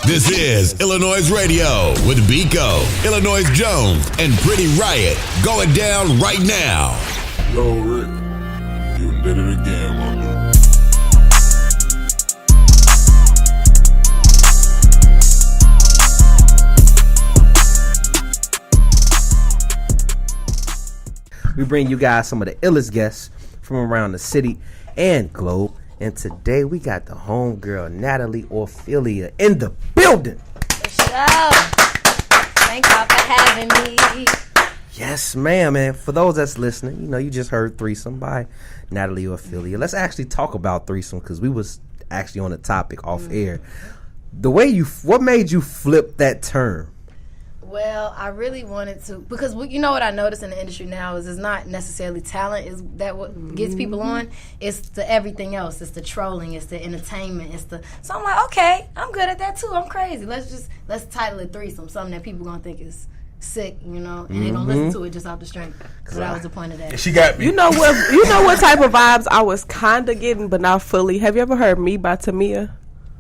This is iLLANOiZE Radio with Biko, iLLANOiZE Jones, and Pretty Riot going down right now. Yo, Rick, you did it again, my dude. We bring you guys some of the illest guests from around the city and globe. And today we got the homegirl Natalie Orfilia in the building. For sure. Thank y'all for having me. Yes, ma'am. And for those that's listening, you know, you just heard Threesome by Natalie Orfilia. Let's actually talk about threesome because we was actually on the topic off air. What made you flip that term? Well, I really wanted to, because you know what I notice in the industry now is it's not necessarily talent is that what gets people on. It's the everything else. It's the trolling. It's the entertainment. So I'm like, okay, I'm good at that too. I'm crazy. Let's title it threesome, something that people gonna think is sick, you know, and they gonna listen to it just off the strength. So that was the point of that. She got me. You know what type of vibes I was kind of getting, but not fully. Have you ever heard "Me" by Tamia?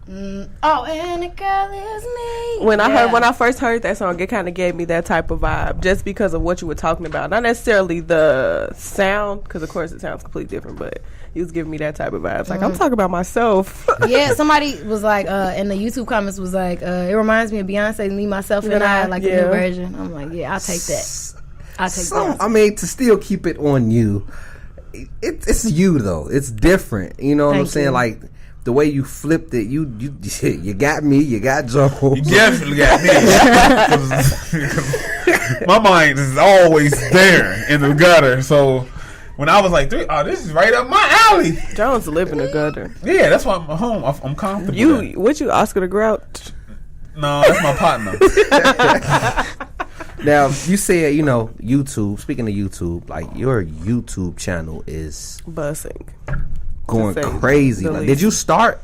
Oh, and the girl is me. When I first heard that song, it kind of gave me that type of vibe, just because of what you were talking about. Not necessarily the sound, because of course it sounds completely different, but he was giving me that type of vibes. Like, I'm talking about myself. Yeah, somebody was like, in the YouTube comments was like, it reminds me of Beyonce's "Me, Myself, and I," like the new version. I'm like, yeah, I'll take that. That. I mean, to still keep it on you, it's you though. It's different. You know what I'm saying? Like, the way you flipped it, you got me, you got Joe. You definitely got me. My mind is always there in the gutter. So when I was like, this is right up my alley. Jones live in the gutter. Yeah, that's why I'm home. I'm comfortable. What you, Oscar the Grouch? No, that's my partner. Now, you said, you know, YouTube. Speaking of YouTube, like, your YouTube channel is buzzing. Going crazy. Like, did you start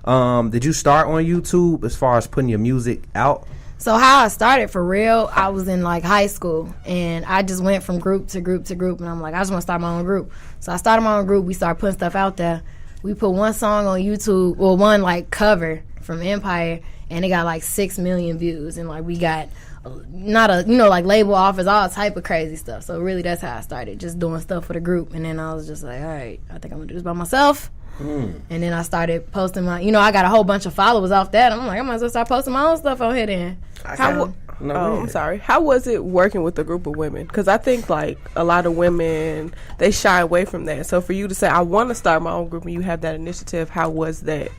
on YouTube as far as putting your music out? So how I started for real, I was in like high school and I just went from group to group to group, and I'm like, I just want to start my own group. So I started my own group. We started putting stuff out there. We put one song on YouTube, or one like cover from Empire, and it got like 6 million views, and like we got like label offers, all type of crazy stuff. So really that's how I started, just doing stuff for the group. And then I was just like, all right, I think I'm gonna do this by myself. And then I started posting I got a whole bunch of followers off that. I'm like, I might as well start posting my own stuff on here then. I'm sorry. How was it working with a group of women? Because I think like a lot of women, they shy away from that. So for you to say, I want to start my own group, and you have that initiative, how was that?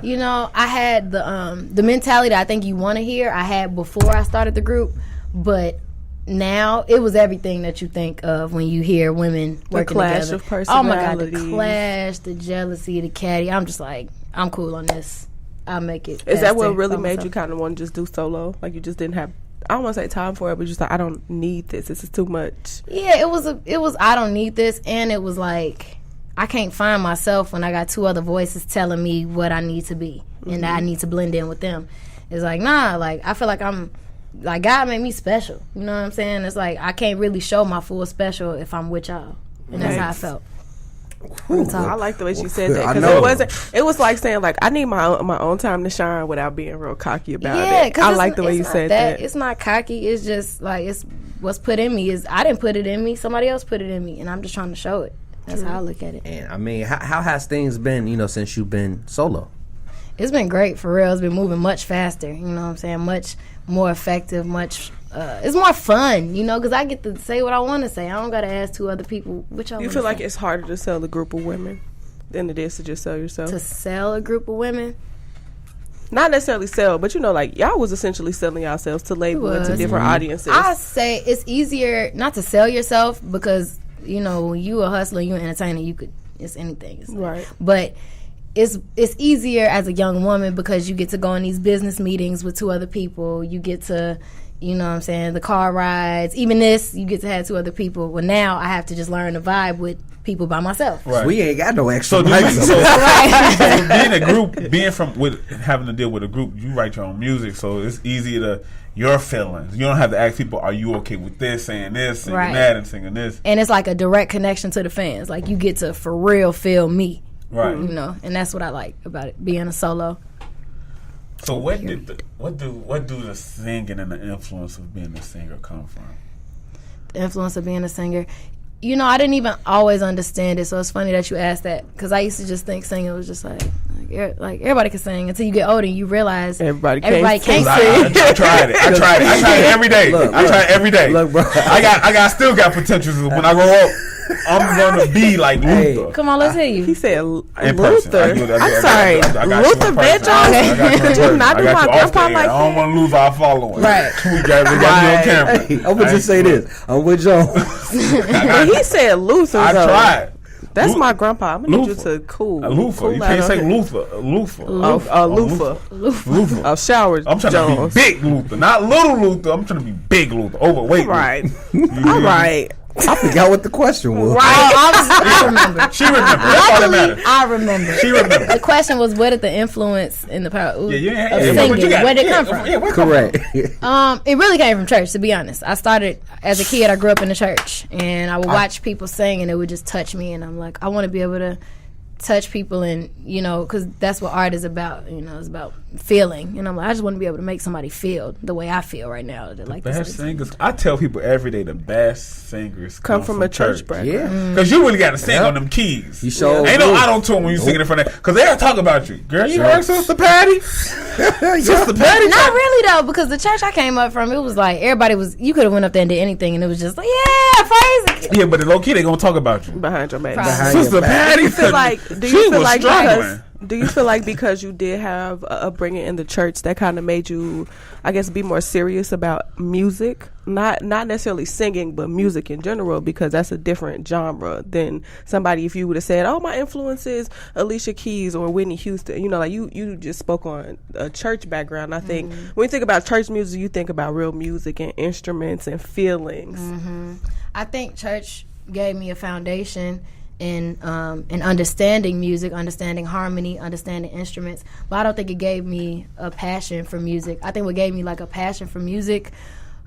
You know, I had the mentality that I think you want to hear, I had before I started the group, but now it was everything that you think of when you hear women working together. The clash of personalities. Oh my God, the clash, the jealousy, the catty. I'm just like, I'm cool on this. I'll make it. Is that what really made you kind of want to just do solo? Like, you just didn't have, I don't want to say time for it, but just like, I don't need this. This is too much. Yeah, it was I don't need this, and it was like, I can't find myself when I got two other voices telling me what I need to be, and that I need to blend in with them. It's like, nah, like, I feel like I'm, like, God made me special. You know what I'm saying? It's like, I can't really show my full special if I'm with y'all. And that's how I felt. I like the way she said that, because it was like saying, like, I need my own time to shine without being real cocky about it. I like the way you said that. It's not cocky. It's just, like, it's what's put in me. I didn't put it in me. Somebody else put it in me, and I'm just trying to show it. That's how I look at it. And I mean, how has things been, you know, since you've been solo? It's been great, for real. It's been moving much faster, you know what I'm saying? Much more effective, it's more fun, you know, because I get to say what I want to say. I don't got to ask two other people which I want to say. You feel like it's harder to sell a group of women than it is to just sell yourself? To sell a group of women? Not necessarily sell, but, you know, like, y'all was essentially selling yourselves to label and to different audiences. I say it's easier not to sell yourself because, you know, when you a hustler, you an entertainer, it's anything. Right. But it's easier as a young woman because you get to go on these business meetings with two other people. You get to, you know what I'm saying, the car rides. Even this, you get to have two other people. Well, now I have to just learn to vibe with people by myself. Right. We ain't got no extra. So being a group, having to deal with a group, you write your own music, so it's easy to your feelings. You don't have to ask people, are you okay with this, saying this, singing that, and singing this. And it's like a direct connection to the fans. Like, you get to for real feel me. Right. You know, and that's what I like about it, being a solo. So what do the singing and the influence of being a singer come from? The influence of being a singer. You know, I didn't even always understand it, so it's funny that you asked that, because I used to just think singing was just like everybody can sing, until you get older and you realize everybody can't sing. I tried it. I tried it every day. I tried it every day. Look, bro. I still got potential. When I grow up, I'm gonna be like Luther. Come on, let's hear you. He said Luther. I'm sorry, Luther Vandross. Did not do my grandpa like that. I don't want to lose our following. Right. We got me on camera. Hey, I'm gonna just say this. I'm with Joe. When he said Luther, I tried. That's my grandpa. I'm gonna need you to cool. Luther. You can't say Luther. Luther. Luther. Oh, shower. I'm trying to be big Luther, not little Luther. I'm trying to be big Luther. Overweight. Right. All right. I forgot what the question was. Right. I remember. She remembered. That's all that matters. I remember. She remembered. The question was, where did the influence in the power of singing, where where did it come from? Correct. It really came from church, to be honest. I started as a kid. I grew up in the church, and I would watch people sing, and it would just touch me. And I'm like, I want to be able to touch people, and you know, because that's what art is about. You know, it's about feeling. And I'm like, I just want to be able to make somebody feel the way I feel right now. Like the best singers, I tell people every day, the best singers come from a church background. Yeah, because you really got to sing on them keys. You sure ain't no auto-tune when you singing in front of that, because they'll talk about you. Girl, you heard Sister Patty? Sister Patty? Not really though, because the church I came up from, it was like everybody was. You could have went up there and did anything, and it was just like, yeah, praise it. Yeah, but the low key they gonna talk about you behind your back. Sister Patty. Do you feel like because you did have a upbringing in the church that kind of made you, I guess, be more serious about music? Not necessarily singing, but music in general, because that's a different genre than somebody if you would have said, oh, my influence is Alicia Keys or Whitney Houston. You know, like you just spoke on a church background. I think when you think about church music, you think about real music and instruments and feelings. I think church gave me a foundation in understanding music, understanding harmony, understanding instruments. But I don't think it gave me a passion for music. I think what gave me like a passion for music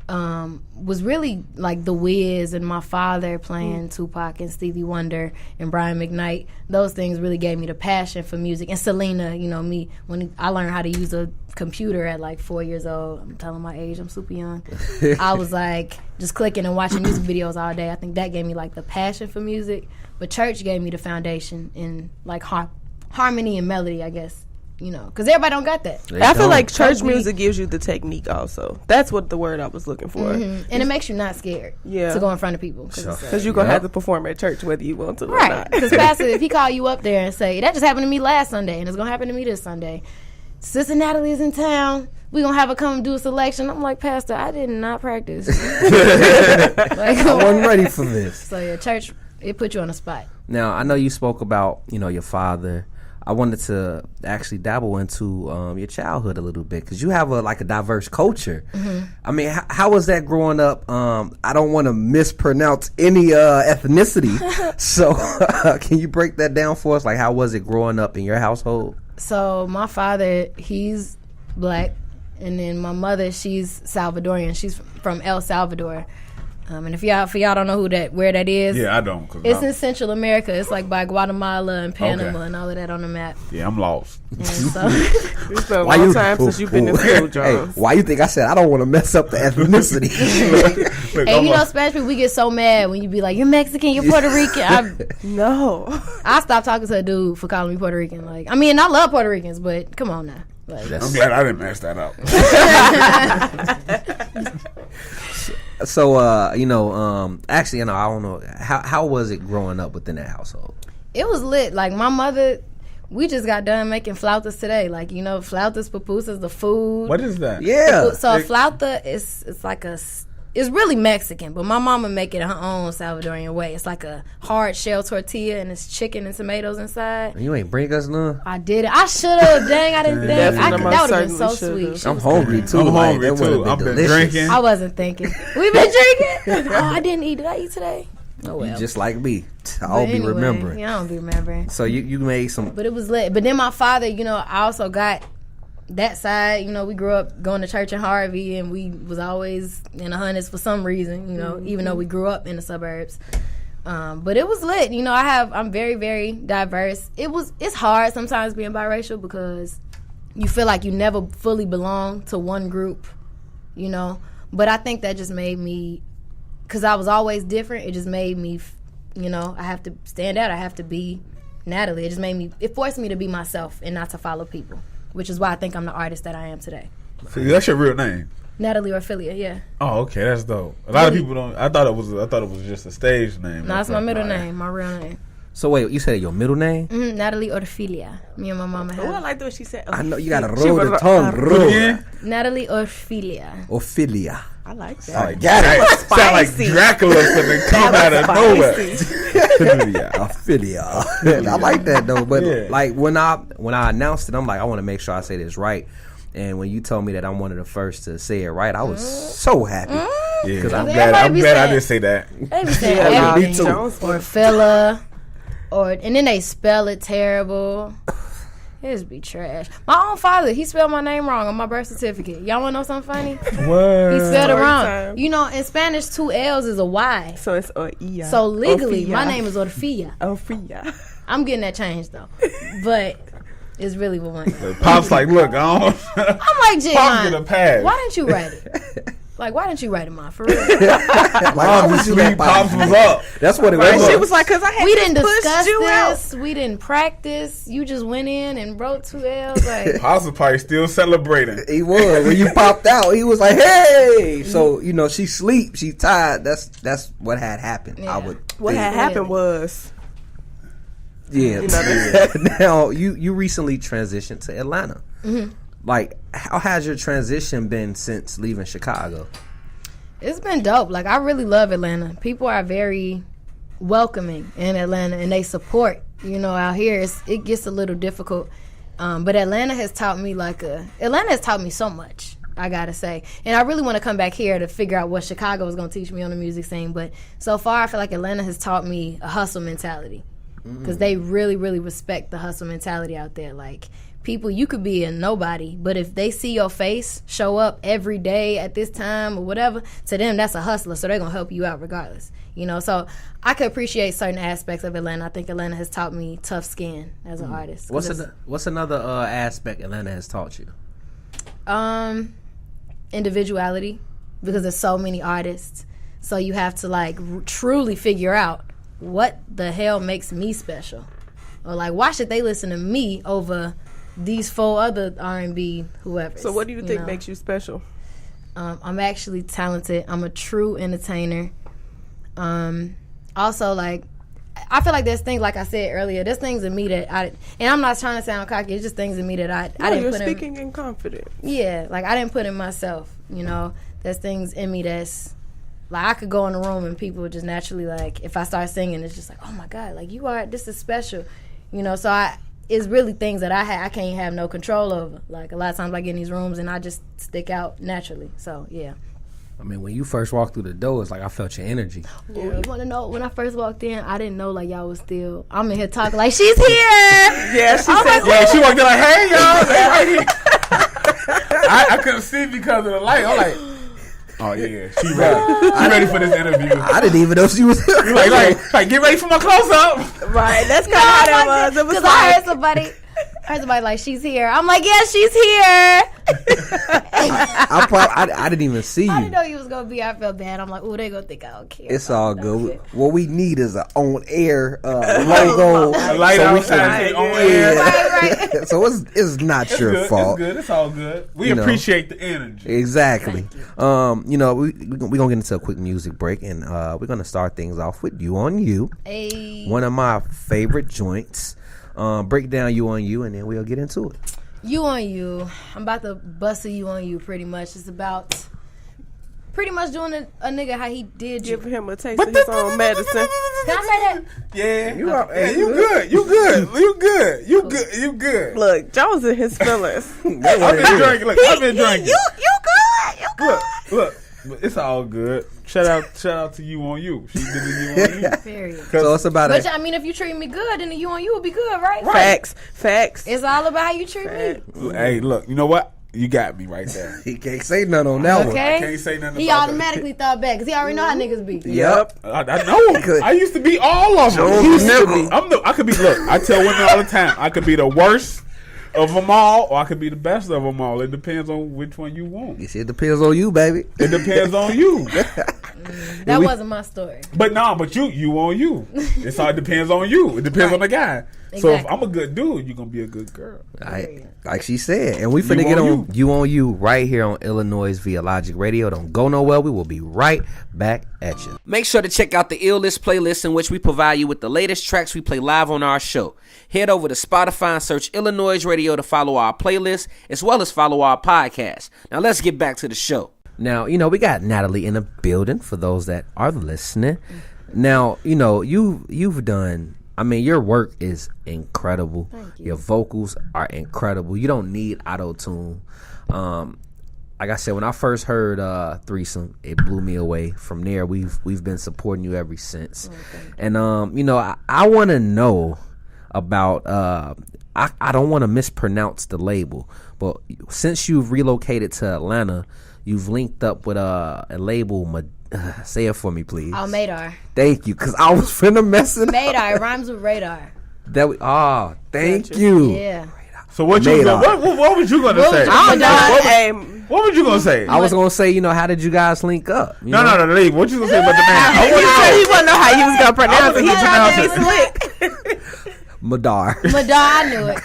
was really like The Wiz and my father playing Tupac and Stevie Wonder and Brian McKnight. Those things really gave me the passion for music. And Selena, you know, me, when I learned how to use a computer at like 4 years old, I'm telling my age, I'm super young. I was like just clicking and watching music videos all day. I think that gave me like the passion for music. But church gave me the foundation in like harmony and melody, I guess. You know, because everybody don't got that. I feel like church music gives you the technique also. That's what the word I was looking for. And it makes you not scared to go in front of people. Because you're going to have to perform at church whether you want to or not. Because pastor, if he call you up there and say, that just happened to me last Sunday and it's going to happen to me this Sunday. Sister Natalie is in town. We're going to have her come do a selection. I'm like, Pastor, I did not practice. I wasn't ready for this. So yeah, church, it put you on the spot. Now, I know you spoke about, you know, your father. I wanted to actually dabble into your childhood a little bit, because you have a diverse culture. I mean, how was that growing up? I don't want to mispronounce any ethnicity, so can you break that down for us? Like, how was it growing up in your household? So my father, he's black, and then my mother, she's Salvadorian. She's from El Salvador. And if y'all don't know where that is, yeah, I don't. It's in Central America. It's like by Guatemala and Panama and all of that on the map. Yeah, I'm lost. So it's been a long time since you've been in school, John. Hey, why you think I said I don't want to mess up the ethnicity? Hey, you know, Spanish people, we get so mad when you be like, you're Mexican, you're Puerto Rican. No. I stopped talking to a dude for calling me Puerto Rican. Like, I mean, I love Puerto Ricans, but come on now. Like, I'm glad I didn't mess that up. So, actually, I don't know. How was it growing up within that household? It was lit. Like, my mother, we just got done making flautas today. Like, you know, flautas, pupusas, the food. What is that? Yeah. So a flauta it's like it's really Mexican, but my mama make it her own Salvadorian way. It's like a hard shell tortilla, and it's chicken and tomatoes inside. You ain't bring us none? I did it. I should have. Dang, I didn't think. That would have been so sweet. I'm hungry, too. I'm hungry, too. I've been drinking. I wasn't thinking. We've been drinking? Oh, I didn't eat. Did I eat today? Oh, well. You just like me. I'll be remembering. Yeah, I don't be remembering. So you made some. But it was lit. But then my father, you know, I also got that side. You know, we grew up going to church in Harvey, and we was always in the hundreds for some reason, you know, even though we grew up in the suburbs. But it was lit. You know, I'm very, very diverse. It's hard sometimes being biracial because, you feel like you never fully belong to one group, you know. But I think that just made me, because I was always different, it just made me, you know, I have to stand out. I have to be Natalie. It forced me to be myself and not to follow people, which is why I think I'm the artist that I am today. So that's your real name? Natalie Orfilia, yeah. Oh, okay, that's dope. A lot of people don't. I thought it was just a stage name. No, it's my middle name, my real name. So wait, you said your middle name? Natalie Orfilia. Me and my mama have. Oh, I like the way she said. I know you got to roll the tongue. Natalie Orfilia. Orfilia. I like that. Sound like sound like Dracula finna come out of nowhere. Ophelia. I like that though. But like when I announced it, I'm like, I want to make sure I say this right. And when you told me that I'm one of the first to say it right, I was so happy. Yeah, because I'm glad I didn't say that. They be saying everything. Orfilla, and then they spell it terrible. It just be trash. My own father, he spelled my name wrong on my birth certificate. Y'all want to know something funny? What? He spelled it wrong. You know, in Spanish, 2 L's is a Y. So it's Orfilla. So legally, my name is Orfilla. Orfilla. I'm getting that changed though, but it's really one. Pop's like, look, I'm like, J. Pop's get a pass. Why didn't you write it? Like, why didn't you write it, Mom? For real. Obviously, Pops was up. That's what it was. She was like, because I had we didn't discuss you this. out. We didn't practice. You just went in and wrote 2 L's. Like, Pops was probably still celebrating. He was. When you popped out, he was like, hey. So, you know, she sleep. She tired. That's what had happened. Yeah. What had happened was... Yeah. You know, now, you recently transitioned to Atlanta. Mm-hmm. Like, how has your transition been since leaving Chicago? it's been dope. Like, I really love Atlanta. People are very welcoming in Atlanta, and they support. You know, out here, it gets a little difficult. But Atlanta has taught me so much, I gotta say. And I really want to come back here to figure out what Chicago is going to teach me on the music scene. But so far, I feel like Atlanta has taught me a hustle mentality. Because they really, really respect the hustle mentality out there. Like, people, you could be a nobody, but if they see your face show up every day at this time or whatever, to them, that's a hustler, so they're going to help you out regardless. You know, so I could appreciate certain aspects of Atlanta. I think Atlanta has taught me tough skin as an artist. What's another aspect Atlanta has taught you? Individuality, because there's so many artists. So you have to, like, truly figure out what the hell makes me special, or like, why should they listen to me over these 4 other R&B whoever. So what do you think makes you special? I'm actually talented. I'm a true entertainer. Also, like, I feel like there's things, like I said earlier, there's things in me that and I'm not trying to sound cocky, it's just things in me that I didn't you're put speaking in confidence. Yeah, like, I didn't put in myself, you know. There's things in me that's like, I could go in a room and people would just naturally, like, if I start singing, it's just like, oh my God, like, this is special, you know. So it's really things that I can't have no control over. Like, a lot of times I get in these rooms and I just stick out naturally. So yeah. I mean, when you first walked through the door, it's like I felt your energy. Yeah. You want to know, when I first walked in, I didn't know, like, y'all was still, I'm in here talking like, she's here. Yeah, she said, she walked in like, hey, y'all, they right here. I couldn't see because of the light. I'm like, oh yeah, she ready. She ready for this interview. I didn't even know she was here. like, get ready for my close up. Right, that's kind of how that was. It was because like, I heard somebody like, she's here. I'm like, yeah, she's here. I didn't even see you. I didn't know you was gonna be. I felt bad. I'm like, oh, they gonna think I don't care. It's all good. What we need is an on air logo. A light outside on air. Right. So it's not your good. fault. It's good. It's all good. We appreciate the energy. Exactly. You know, we're gonna get into a quick music break, and we're gonna start things off with You on You. Hey. One of my favorite joints. Break down You on You, and then we'll get into it. You on You. I'm about to bust a You on You pretty much. It's about pretty much doing a nigga how he did you. Give him a taste of his own medicine. Can I say that? Yeah. You good. You good. Look, Jones in his feelings. I've been drinking. You good. Look. But it's all good. Shout out to You on You. She did the You on You. Period. So it's about But I mean, if you treat me good, then the You on You will be good, right? Facts. It's all about how you treat me. Hey, look. You know what? You got me right there. He can't say nothing on that one. Okay. I can't say nothing. He about automatically thought back because he already know how niggas be. Yep. I know. I used to be all of them. I could be. Look, I tell women all the time, I could be the worst of them all, or I could be the best of them all. It depends on which one you want. It depends on you, baby. It depends on you. That wasn't my story. But you on you. It all depends on you. It depends on the guy. Exactly. So if I'm a good dude, you're gonna be a good girl. Like she said, and we finna get on you right here on iLLANOiZE via Logic Radio. Don't go nowhere. We will be right back at you. Make sure to check out the Ill List playlist, in which we provide you with the latest tracks we play live on our show. Head over to Spotify and search iLLANOiZE Radio to follow our playlist, as well as follow our podcast. Now let's get back to the show. Now, we got Natalie in the building for those that are listening. Now, you've done, your work is incredible. Thank you. Your vocals are incredible. You don't need auto-tune. Like I said, when I first heard Threesome, it blew me away. From there, we've been supporting you ever since. And, I want to know about, I don't want to mispronounce the label, but since you've relocated to Atlanta, you've linked up with a label. Say it for me, please. Oh, MADAR. Thank you, because I was finna mess it up. MADAR. It rhymes with radar. Thank you. Yeah. So what was you gonna say? What was you gonna say? I was gonna say, how did you guys link up? No, leave. What you gonna say about the man? He wanna know how you was gonna pronounce it. He tried to be slick. Madar, I knew it.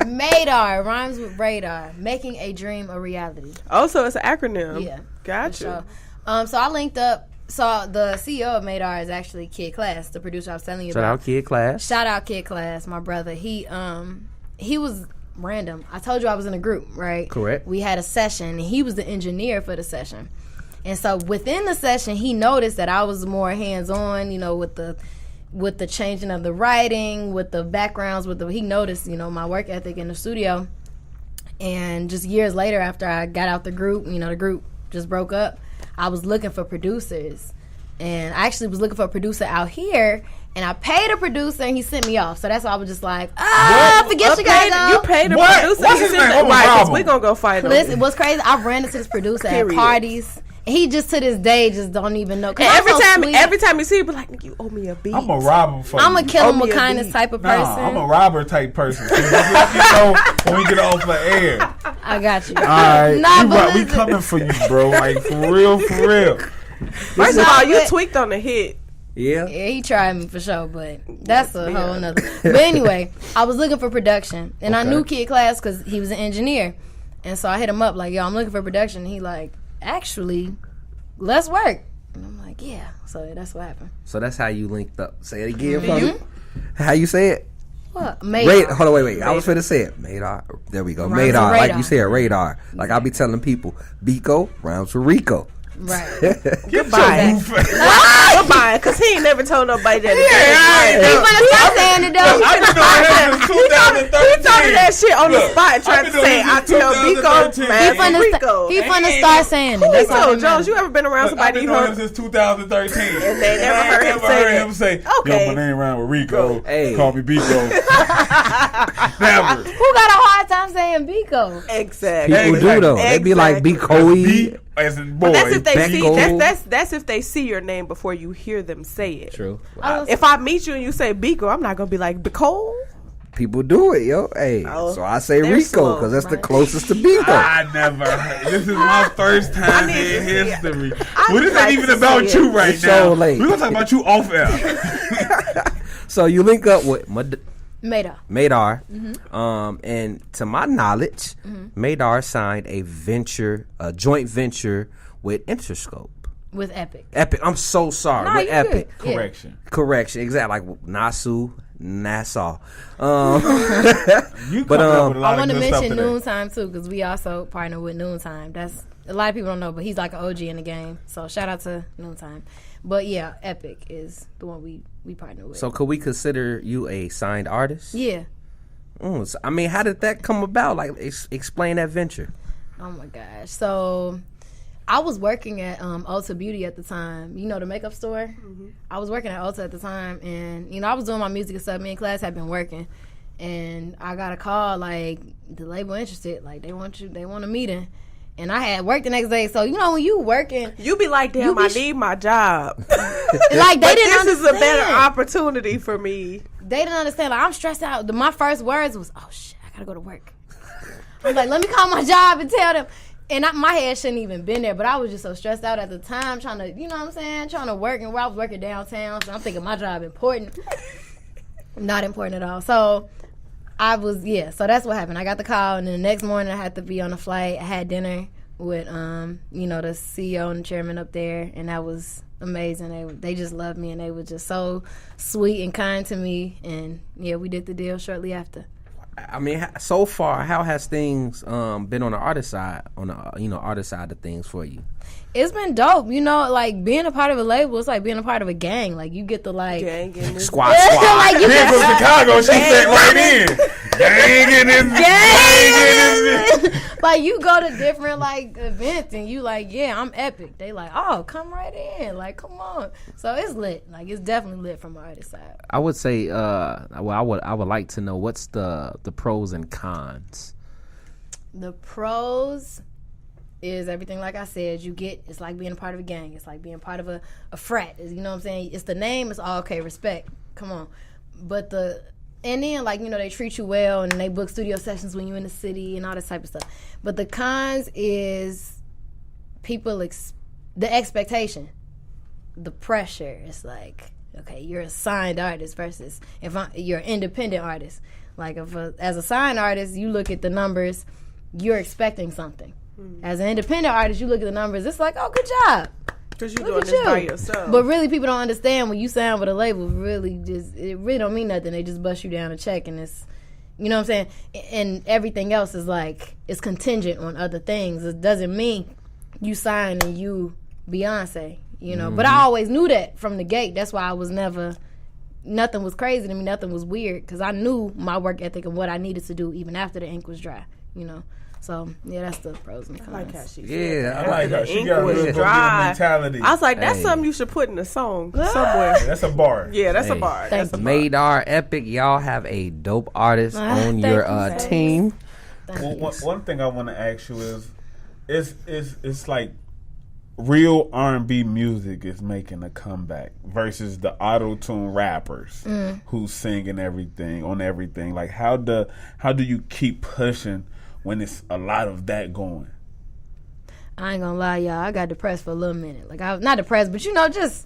MADAR rhymes with radar, making a dream a reality. Oh, so it's an acronym. Yeah. Gotcha. So I linked up. So the CEO of MADAR is actually Kid Class, the producer I was telling you about. Shout out Kid Class. Shout out Kid Class, my brother. He was random. I told you I was in a group, right? Correct. We had a session, and he was the engineer for the session. And so within the session, he noticed that I was more hands-on, with the changing of the writing, with the backgrounds, he noticed, my work ethic in the studio. And just years later, after I got out the group, the group just broke up, I was looking for producers. And I actually was looking for a producer out here, and I paid a producer, and he sent me off. So that's why I was just like, forget you guys. You paid a producer. What's his name? Right, we're going to go fight him. Listen, what's crazy, I ran into this producer at parties. He just to this day just don't even know. Every time you see him, be like, you owe me a beat. I'm a robber for you. I'm a kill him with kindness type of person. I'm a robber type person. So just let me know when we get off the air. I got you. All right, we coming for you, bro. Like for real. First of all, you tweaked on the hit. Yeah, he tried me for sure, but that's a whole nother. But anyway, I was looking for production, and I knew Kid Class because he was an engineer, and so I hit him up like, yo, I'm looking for production. And he like, actually, let's work. And I'm like, yeah. So that's what happened. So that's how you linked up. Say it again for me. How you say it? What? MADAR. Hold on, wait. I was finna say it. MADAR. There we go. Rhymes MADAR. with Like you said, radar. Like I'll be telling people, Biko rhymes with Rico. Right. Goodbye. Goodbye, because he ain't never told nobody that. He wanna start saying it though. I've been doing this since 2013. He told me that shit on the spot, trying to say, I tell Biko, Rico. He finna start saying it. That's all that Jones, matters. you ever been around somebody I've been doing this since 2013. And they never heard him say, yo, my name rhyme with Rico. Hey. Call me Biko. Never. Who got a hard time saying Biko? Exactly. People do though. They be like Biko. As in boy. That's if they see. Becko. That's if they see your name before you hear them say it. True. If I meet you and you say Biko, I'm not gonna be like Biko. People do it, yo. Hey, so I say Rico because that's the closest to Biko. I never heard. This is my first time in history. Well, this ain't even to about see you right It's now. so late. We're gonna talk about you off air. So you link up with MADAR. And to my knowledge, MADAR signed a joint venture with Interscope. With Epic. I'm so sorry. Nah, with you Epic. good. Correction. Exactly. Like Nassau. You but up with a lot I of want to good stuff mention today. Noontime too, because we also partner with Noontime. That's a lot of people don't know, but he's like an OG in the game. So shout out to Noontime. But yeah, Epic is the one we partner with. So could we consider you a signed artist? Yeah. So, how did that come about? Like, explain that venture. Oh my gosh. So I was working at Ulta Beauty at the time. You know, the makeup store? Mm-hmm. I was working at Ulta at the time, and, I was doing my music and stuff. Me and Class had been working. And I got a call, like, the label interested. Like, they want a meeting. And I had work the next day. So, when you working. You be like, damn, I need my job. Like, they didn't understand. This is a better opportunity for me. They didn't understand. Like, I'm stressed out. My first words was, oh, shit, I got to go to work. was like, let me call my job and tell them. And my head shouldn't even been there, but I was just so stressed out at the time trying to, you know what I'm saying, trying to work. And where I was working downtown, so I'm thinking my job important. Not important at all. So so that's what happened. I got the call, and then the next morning I had to be on a flight. I had dinner with, the CEO and the chairman up there, and that was amazing. They just loved me, and they were just so sweet and kind to me. And, yeah, we did the deal shortly after. I mean, so far, how has things been on the artist side, artist side of things for you? It's been dope, like being a part of a label. It's like being a part of a gang. Like you get the gang in this squad. Like you Being from Chicago, she fit right in. Gang in this. Like you go to different events and you like, yeah, I'm Epic. They like, oh, come right in. Like, come on. So it's lit. Like it's definitely lit from the artist side. I would say, I would like to know what's the pros and cons. The pros is everything like I said. It's like being a part of a gang. It's like being part of a frat. You know what I'm saying? It's the name. It's all okay. Respect. Come on. But and then they treat you well and they book studio sessions when you're in the city and all this type of stuff. But the cons is the expectation, the pressure. It's like, okay, you're a signed artist versus you're an independent artist. Like as a signed artist, you look at the numbers, you're expecting something. As an independent artist, you look at the numbers, it's like, oh, good job. Because you're doing this by yourself. But really, people don't understand when you sign with a label, it really don't mean nothing. They just bust you down a check, and it's, you know what I'm saying? And everything else is it's contingent on other things. It doesn't mean you sign and you Beyonce, But I always knew that from the gate. That's why I was nothing was crazy to me, nothing was weird, because I knew my work ethic and what I needed to do even after the ink was dry, So, yeah, that's the pros and cons. I like how she said Yeah, I like her. She got a real go-getter mentality. I was like, that's something you should put in a song somewhere. That's a bar. Yeah, that's a bar. That's a bar. Madar, Epic, y'all have a dope artist on your team. One thing I want to ask you is, it's like real R&B music is making a comeback versus the auto-tune rappers who's singing everything on everything. Like, how do you keep pushing when it's a lot of that going? I ain't gonna lie, y'all. I got depressed for a little minute. Like, I was not depressed, but just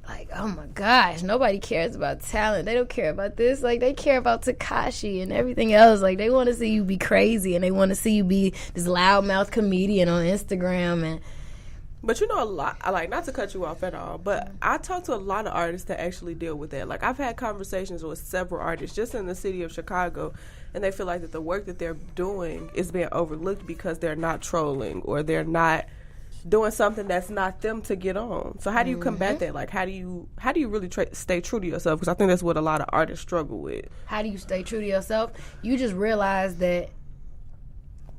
like, oh my gosh, nobody cares about talent. They don't care about this. Like, they care about Tekashi and everything else. Like, they want to see you be crazy and they want to see you be this loudmouth comedian on Instagram. But a lot, I like, not to cut you off at all, but I talk to a lot of artists that actually deal with that. Like, I've had conversations with several artists just in the city of Chicago, and they feel like that the work that they're doing is being overlooked because they're not trolling or they're not doing something that's not them to get on. So how do you combat that? Like, how do you really stay true to yourself? Because I think that's what a lot of artists struggle with. How do you stay true to yourself? You just realize that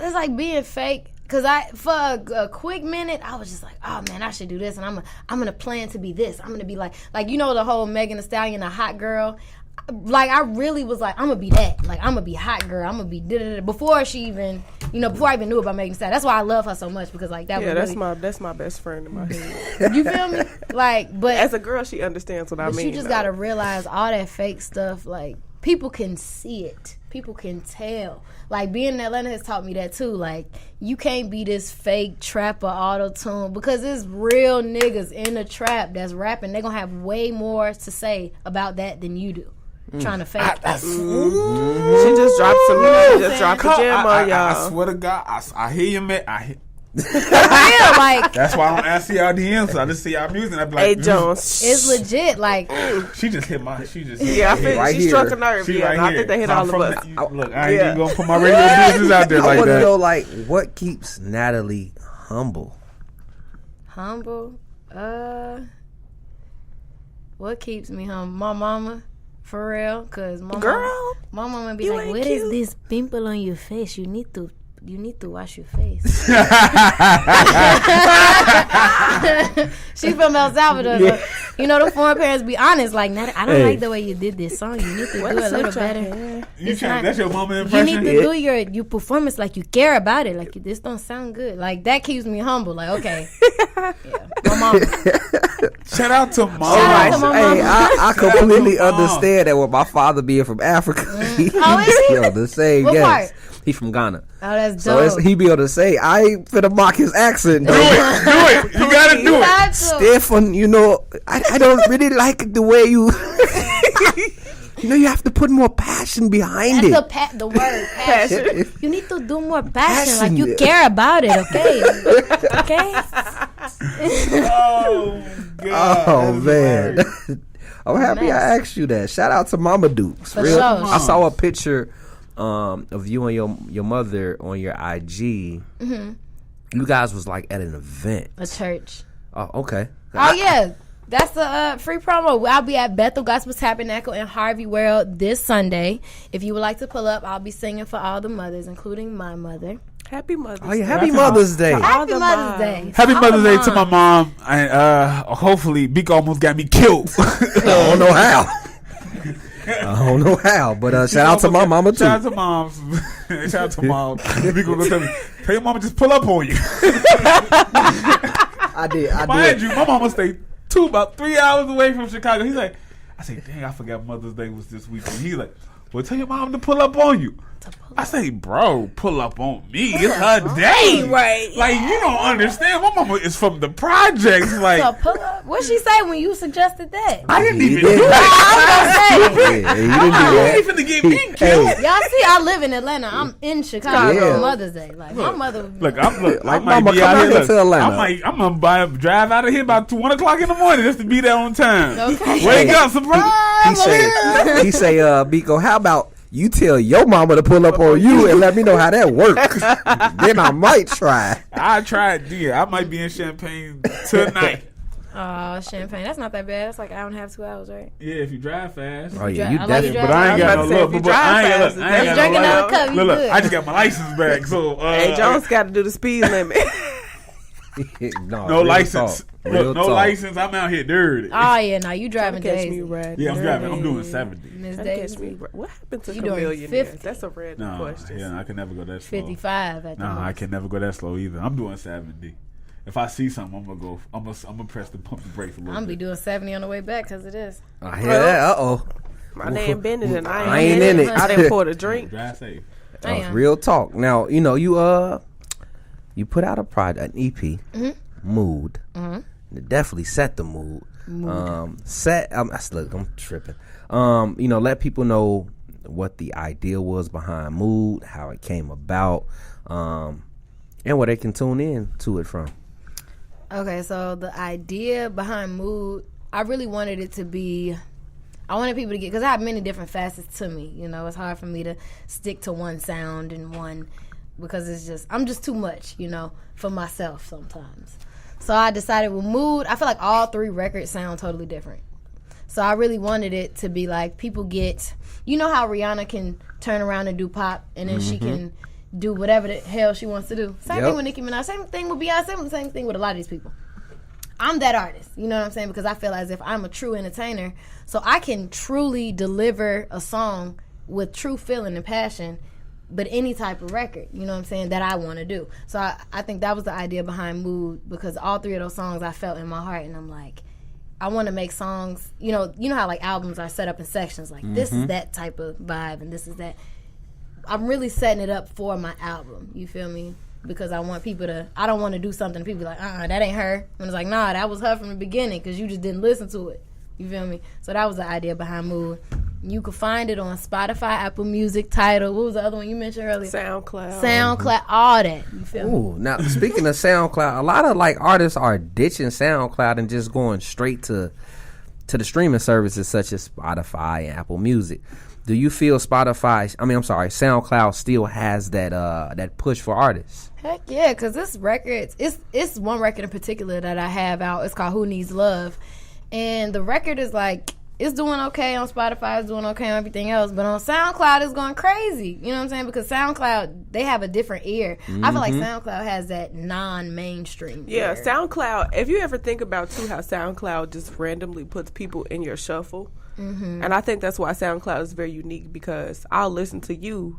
it's like being fake. Because for a quick minute, I was just like, oh, man, I should do this. And I'm going to plan to be this. I'm going to be like the whole Megan Thee Stallion, a hot girl. Like, I really was like, I'm going to be that. Like, I'm going to be hot girl. I'm going to be da-da-da. Before she even, before I even knew about Megan Thee Stallion. That's why I love her so much, because, like, that was really... that's my best friend in my head. You feel me? Like, but... As a girl, she understands what I mean. But you just got to realize all that fake stuff, like, people can see it. People can tell. Like, being in Atlanta has taught me that too. Like, you can't be this fake trapper auto-tune, because there's real niggas in the trap that's rapping. They're going to have way more to say about that than you do. Trying to fake. She just dropped some. Dropped a gem on y'all. I swear to God, I hear you, man. I hear. Like, that's why I don't answer y'all DMs. I just see y'all music. I be like, hey Jones, it's legit. Like, she just hit my. She just I feel right she here. Struck a nerve. She right I think they hit all of us. Look, I ain't even gonna put my radio business out there like I want that. to know, like, what keeps Natalie humble? Humble? What keeps me humble? My mama. For real, cause my mama be like, "What is this pimple on your face? You need to wash your face." She's from El Salvador. So, the foreign parents be honest. Like, I don't like the way you did this song. You need to do a little better. That's your mama impression. You need to do your performance like you care about it. Like, this don't sound good. Like, that keeps me humble. Like, okay, yeah. my mama. Shout out to mom. Shout out to my Hey, mama. I completely Mom. understand that with my father being from Africa. Oh, is he? Yo, the same, What yes. part? He from Ghana. Oh, that's So dope. he be able to say, I ain't finna mock his accent. Do it. You gotta do it. Got to. Stefan, you know, I don't really like the way you... You know, you have to put more passion behind That's it. the word passion. You need to do more passion, like you Passion. care about it, okay? Okay. Oh, God. Oh, man. That's I'm happy mess. I asked you that. Shout out to Mama Dukes. For Real. sure. I saw a picture of you and your mother on your IG. Mm-hmm. You guys was like at an event. A church. Oh, okay. Oh yeah, that's the free promo. I'll be at Bethel Gospel Tabernacle in Harvey World this Sunday. If you would like to pull up, I'll be singing for all the mothers, including my mother. Happy Mother's Oh, yeah. Day. Happy Mother's Day. Happy the Mother's moms. Day. Happy All Mother's the Day to my moms. mom. And hopefully, Beak almost got me killed. I don't know how. I don't know how, but shout out to my mama too. Shout out to moms. Shout out to mom. Beak gonna tell me, tell your mama just pull up on you. I did. Mind you, my mama stayed about 3 hours away from Chicago. He's like, I say, dang, I forgot Mother's Day was this weekend. He's like, well, tell your mom to pull up on you. I say, bro, pull up on me. It's her day. Right. Like, you don't understand. My mama is from the projects. Like, So pull up. What she say when you suggested that? I didn't He even did. do that. I was gonna say. Yeah, you You didn't do that. ain't finna get me killed. Hey, Y'all see, I live in Atlanta. I'm in Chicago Yeah. on Mother's Day. Like my mother. Look, Like, I might mama, be come out out here. here Look, to Atlanta. I'm gonna drive out of here about 1 o'clock in the morning just to be there on time. Okay. Wake up, surprise! he say, Biko, how about you tell your mama to pull up on you and let me know how that works? Then I might try. I tried, dear. I might be in Champagne tonight. Oh, Champagne. That's not that bad. That's like an hour and a half, 2 hours, right? Yeah, if you drive fast. Oh yeah, you I like definitely. you But I ain't got no I was about to say, look. if you But I ain't drive got fast, I ain't got drink no another license. cup, you Look, good. I just got my license back. So Hey, Jones got to do the speed limit. No no real license. talk. Real Look, no talk. license. I'm out here dirty. Oh yeah, now you driving Catch Daisy. me red. Yeah, I'm driving. I'm doing 70. Miss Catch me Daisy. red. What happened to You doing chameleon? 50. That's a random No, question. yeah, I can never go that slow. 55 at the No, I most. can never go that slow either. I'm doing 70. If I see something, I'm gonna go. I'm gonna press the pump the brakes a little I'm gonna be bit. doing 70 on the way back because it is. I hear that. Uh-oh. My name Bennett and I I ain't in it. I didn't pour the drink. Drive safe. Damn. Real talk. Now, you know, you put out a project, an EP, Mood. It definitely set the mood. Look, I'm tripping. You know, let people know what the idea was behind Mood, how it came about, and where they can tune in to it from. Okay, so the idea behind Mood, I really wanted it to be, I wanted people to get, because I have many different facets to me. You know, it's hard for me to stick to one sound and one, because I'm just too much, you know, for myself sometimes. So I decided with Mood, I feel like all 3 records sound totally different. So I really wanted it to be like people get, you know how Rihanna can turn around and do pop and then she can do whatever the hell she wants to do. Same Yep. thing with Nicki Minaj, same thing with Beyonce, same thing with a lot of these people. I'm that artist, you know what I'm saying? Because I feel as if I'm a true entertainer, so I can truly deliver a song with true feeling and passion, but any type of record, you know what I'm saying, that I want to do. So I think that was the idea behind Mood, because all 3 of those songs I felt in my heart, and I'm like, I want to make songs, you know how like albums are set up in sections, like this is that type of vibe and this is that. I'm really setting it up for my album, you feel me? Because I want people to, I don't want to do something and people be like, that ain't her. And it's like, nah, that was her from the beginning because you just didn't listen to it. You feel me? So that was the idea behind Mood. You can find it on Spotify, Apple Music, Tidal. What was the other one you mentioned earlier? SoundCloud, all that. You feel me? Ooh, now speaking of SoundCloud, a lot of like artists are ditching SoundCloud and just going straight to the streaming services such as Spotify and Apple Music. Do you feel SoundCloud still has that push for artists? Heck yeah, because this record, it's one record in particular that I have out. It's called Who Needs Love. And the record is like, it's doing okay on Spotify, it's doing okay on everything else, but on SoundCloud it's going crazy. You know what I'm saying? Because SoundCloud, they have a different ear. I feel like SoundCloud has that non-mainstream Yeah, ear. SoundCloud, if you ever think about too how SoundCloud just randomly puts people in your shuffle, and I think that's why SoundCloud is very unique, because I'll listen to you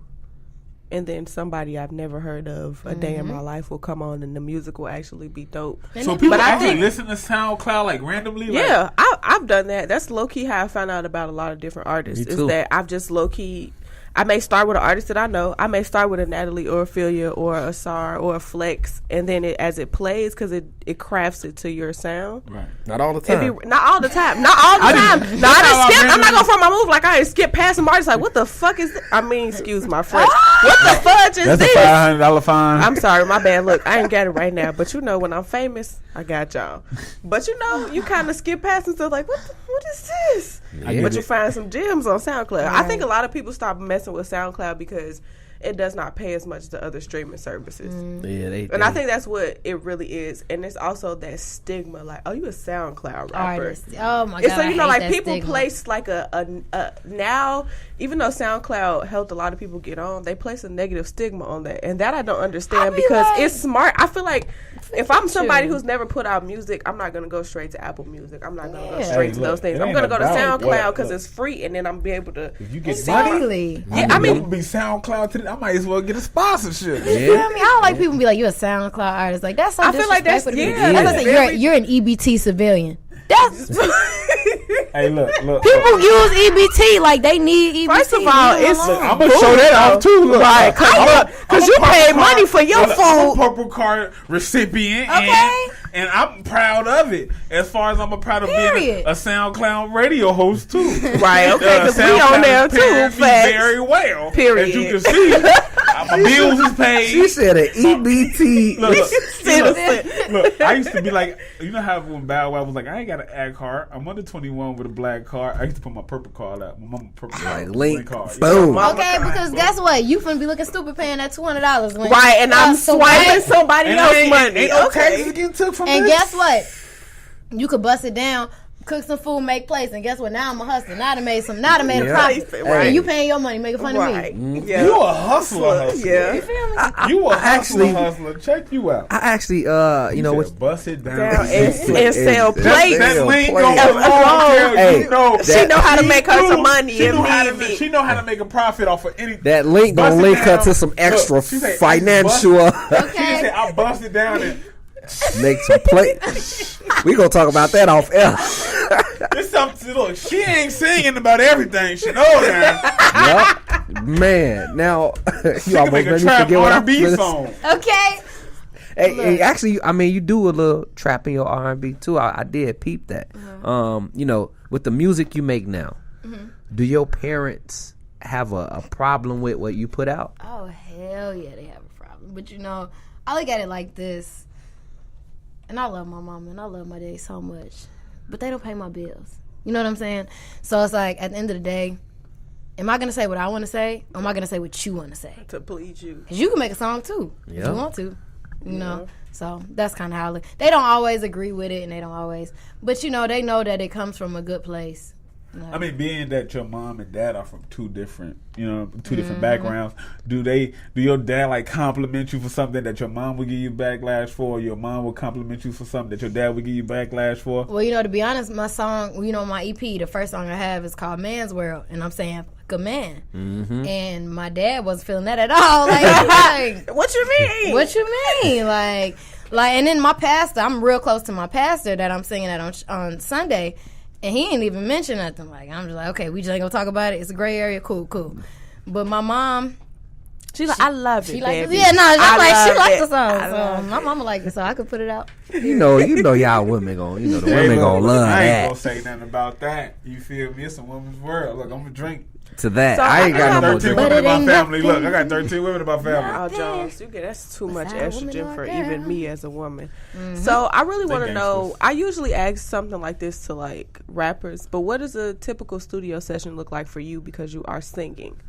and then somebody I've never heard of a day in my life will come on, and the music will actually be dope. So people actually listen to SoundCloud like randomly? Yeah, I've done that. That's low key how I found out about a lot of different artists. Is that I've just low key. I may start with an artist that I know. I may start with a Natalie Orfilia or a SAR or a Flex, and then as it plays, because it crafts it to your sound. Right. Not all the time. Not all the time. Not all the time. No, I didn't skip. I'm not going for my move. Like, I didn't skip past some artists. Like, what the fuck is this? I mean, excuse my French. What the fudge is this? That's a $500 fine. I'm sorry. My bad. Look, I ain't got it right now. But you know, when I'm famous, I got y'all. But you know, you kind of skip past and stuff like, what is this? Yeah. But you find some gems on SoundCloud. I think a lot of people stop messing with SoundCloud because it does not pay as much to other streaming services. Yeah, I think that's what it really is. And it's also that stigma, like, oh, you a SoundCloud rapper. Artist. Oh my god. So you know, like people stigma. place like a now, even though SoundCloud helped a lot of people get on, they place a negative stigma on that, and that I don't understand because it's smart. I feel like if I'm somebody who's never put out music, I'm not gonna go straight to Apple Music. I'm not gonna go straight to those things. I'm gonna go to SoundCloud because it's free, and then I'm be able to. If you get Exactly. money, Yeah, I mean, be SoundCloud today. I might as well get a sponsorship. You feel me? I don't like people be like, you a SoundCloud artist. Like, that's so I feel like that's disrespectful to me. yeah. That's like, you're an EBT civilian. That's Hey, look. people use EBT like they need EBT. First of all, it's I'm gonna show that off too. Look, right, because you pay money for your food. I'm a purple card recipient, Okay. and I'm proud of it. As far as I'm proud of being a SoundCloud radio host too. Right, okay, because we on there too. Facts. Very well. Period. As you can see, my bills is paid. She said an EBT. Look, I used to be like, you know how when Bow Wow was like, I ain't got an ad card. I'm under 21 with a black card. I used to put my purple card out. My mama purple card. Like link. Card. Boom. Okay, because guess what? You finna be looking stupid paying that $200. When, Right, and I'm swiping somebody else's money. Ain't no taxes getting took from and this. guess what? You could bust it down, cook some food, make plates, and guess what? Now I'm a hustler. Now I done made a profit. Right. And you paying your money, making fun Right. of me. Yeah. You a hustler. Yeah. You feel me? You a actually- hustler. Check you out. I actually, you know, with bust it down, Down and sell plates. That link Plate. goes Alone. Hey, you know. She know how to make her some money She if know how to need make, be. she know how to make a profit off of anything. that link Bust gonna it link her down. to some extra Look, she say, financial. She Okay. said, I bust it down and Make some play. We gonna talk about that off air. it's something. Look, she ain't singing about everything. She know that. Yep. Man, now you She can almost make made a me trap forget what I R&B was. song. Okay. Hey, actually, I mean, you do a little trap in your R&B too. I did peep that. You know, with the music you make now, do your parents have a problem with what you put out? Oh, hell yeah, they have a problem. But you know, I look at it like this. And I love my mama and I love my daddy so much. But they don't pay my bills. You know what I'm saying? So it's like, at the end of the day, am I going to say what I want to say? Or am I going to say what you want to say? To please you. Because you can make a song too. If Yeah. you want to. You know? So that's kind of how I look. They don't always agree with it and they don't always. But you know, they know that it comes from a good place. You know? I mean, being that your mom and dad are from two different backgrounds, do your dad like compliment you for something that your mom would give you backlash for, or your mom will compliment you for something that your dad would give you backlash for? Well, you know, to be honest, my song, you know, my EP, the first song I have is called Man's World. And I'm saying, fuck a man. And my dad wasn't feeling that at all. Like What you mean? what you mean? Like, and then my pastor, I'm real close to my pastor that I'm singing at on Sunday. And he ain't even mention nothing. Like, I'm just like, okay, we just ain't gonna talk about it. It's a gray area, cool. But my mom, She's like, I love it. she likes baby. it. Yeah, no, she love likes it. the song. I So love my mama liked it, so I could put it out. You know, y'all women gonna, the women gonna love I ain't that. gonna say nothing about that. You feel me? It's a woman's world. Look, I'm gonna drink. To that, So I ain't got no more 13 drink. But women it in my ain't family. nothing. Look, I got 13 women in my family. Oh, Jones, that's too much how women estrogen are, for girl. even me as a woman. So I really want to know. gangsters. I usually ask something like this to like rappers, but what does a typical studio session look like for you because you are singing?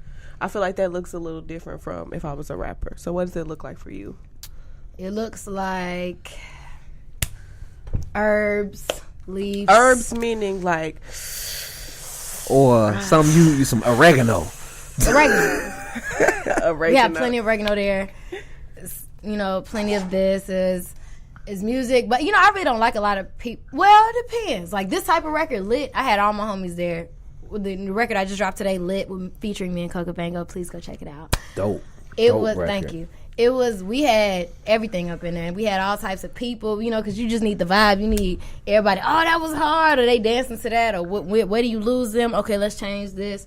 I feel like that looks a little different from if I was a rapper. So what does it look like for you? It looks like herbs, leaves. Herbs meaning like Or some oregano. Oregano. oregano. We have plenty of oregano there. You know, plenty of this is music. But, you know, I really don't like a lot of people. Well, it depends. Like, this type of record, Lit, I had all my homies there. The record I just dropped today, Lit, featuring me and Coco Bango. Please go check it out. Dope. It Dope was. record. Thank you. It was. We had everything up in there. We had all types of people. You know, because you just need the vibe. You need everybody. Oh, that was hard. Or they dancing to that. Or where do you lose them? Okay, let's change this.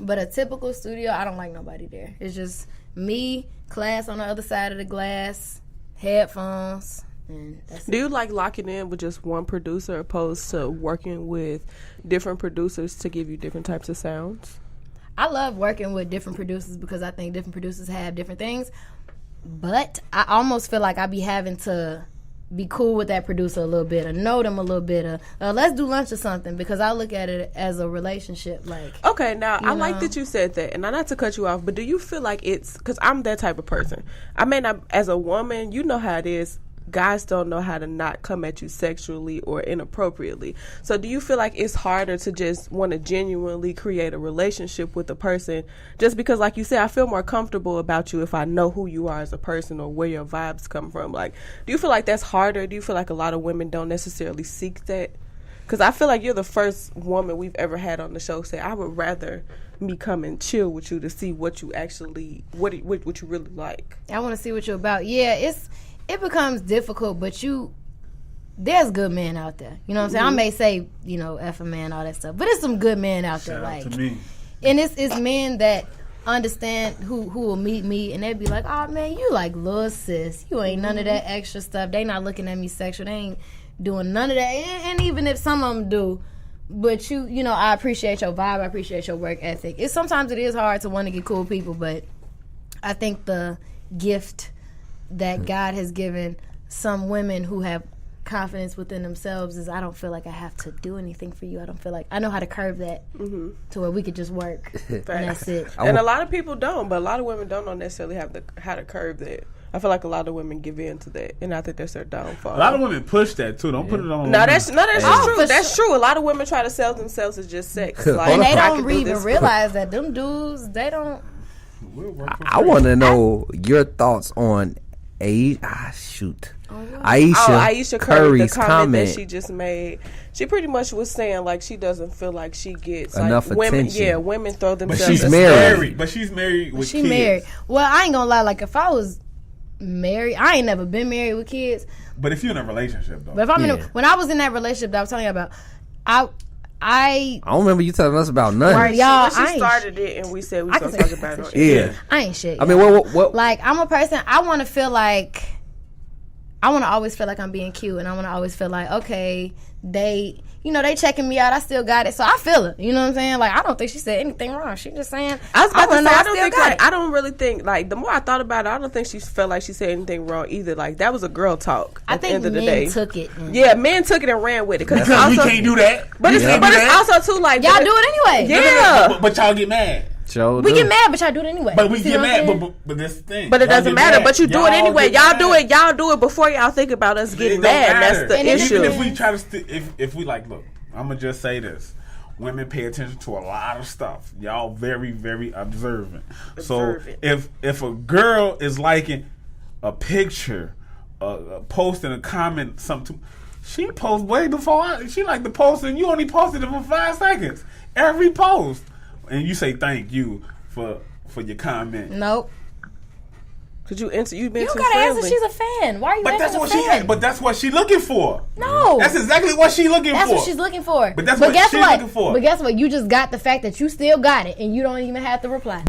But a typical studio, I don't like nobody there. It's just me, class on the other side of the glass, headphones. And that's Do you like locking in with just one producer opposed to working with different producers to give you different types of sounds? I love working with different producers because I think different producers have different things. But I almost feel like I be having to be cool with that producer a little bit, or know them a little bit, or let's do lunch or something, because I look at it as a relationship. Like, okay, now I like that you said that, and not to cut you off, but do you feel like it's because I'm that type of person? I may not, as a woman, you know how it is. Guys don't know how to not come at you sexually or inappropriately. So do you feel like it's harder to just want to genuinely create a relationship with a person just because, like you said, I feel more comfortable about you if I know who you are as a person or where your vibes come from? Like, do you feel like that's harder? Do you feel like a lot of women don't necessarily seek that? Because I feel like you're the first woman we've ever had on the show say, I would rather me come and chill with you to see what you actually, what you really like. I want to see what you're about. Yeah, it becomes difficult, but there's good men out there. You know what I'm saying? I may say, F a man, all that stuff, but there's some good men out there. Shout out to me. And it's men that understand who will meet me, and they'd be like, oh man, you like little sis. You ain't none of that extra stuff. They not looking at me sexual. They ain't doing none of that. And even if some of them do, but I appreciate your vibe. I appreciate your work ethic. Sometimes it is hard to want to get cool people, but I think the gift that God has given some women who have confidence within themselves is I don't feel like I have to do anything for you. I don't feel like I know how to curve that to where we could just work and that's it. And a lot of people don't, but a lot of women don't know necessarily how to curve that. I feel like a lot of women give in to that, and I think that's their downfall. A lot of women push that too. Don't put it on. No, that's true. That's true. A lot of women try to sell themselves as just sex, like, and they don't even realize that them dudes, they don't. I want to know your thoughts on Aisha Curry's the comment comment that she just made. She pretty much was saying like she doesn't feel like she gets enough women. attention. Yeah, women throw themselves. But she's married. But she's married with kids. Married. Well, I ain't gonna lie. Like if I was married, I ain't never been married with kids. But if you're in a relationship though. But if I'm when I was in that relationship that I was telling you about, I don't remember you telling us about nothing. Right, y'all, she started it, and we said we gonna talk about it. Yeah, I ain't shit. I mean, what? Like, I'm a person. I want to feel like. I want to always feel like I'm being cute, and I want to always feel like, okay, they checking me out. I still got it, so I feel it. You know what I'm saying? Like, I don't think she said anything wrong. She just saying. I was about to say, I don't really think like the more I thought about it, I don't think she felt like she said anything wrong either. Like that was a girl talk. At the end of the day, took it. Yeah, men took it and ran with it. Because we can't do that. But it's also too like y'all do it anyway. Yeah, but y'all get mad. We get mad, but y'all do it anyway. But we get mad, but that's the thing. But it doesn't matter. But you do it anyway. Y'all do it before y'all think about us getting mad. That's the issue. Even if we try to, if we like, look, I'm gonna just say this: women pay attention to a lot of stuff. Y'all very, very observant. So if a girl is liking a picture, posting a comment, something, she posts way before she like the post, and you only posted it for 5 seconds. Every post. And you say thank you for your comment. Nope. Could you answer? You've been too gotta friendly. answer. She's a fan. Why are you? But that's what fan? But that's what she's looking for. No, that's exactly what she's looking for. That's what she's looking for. But that's what she's looking for. But guess what? You just got the fact that you still got it, and you don't even have to reply.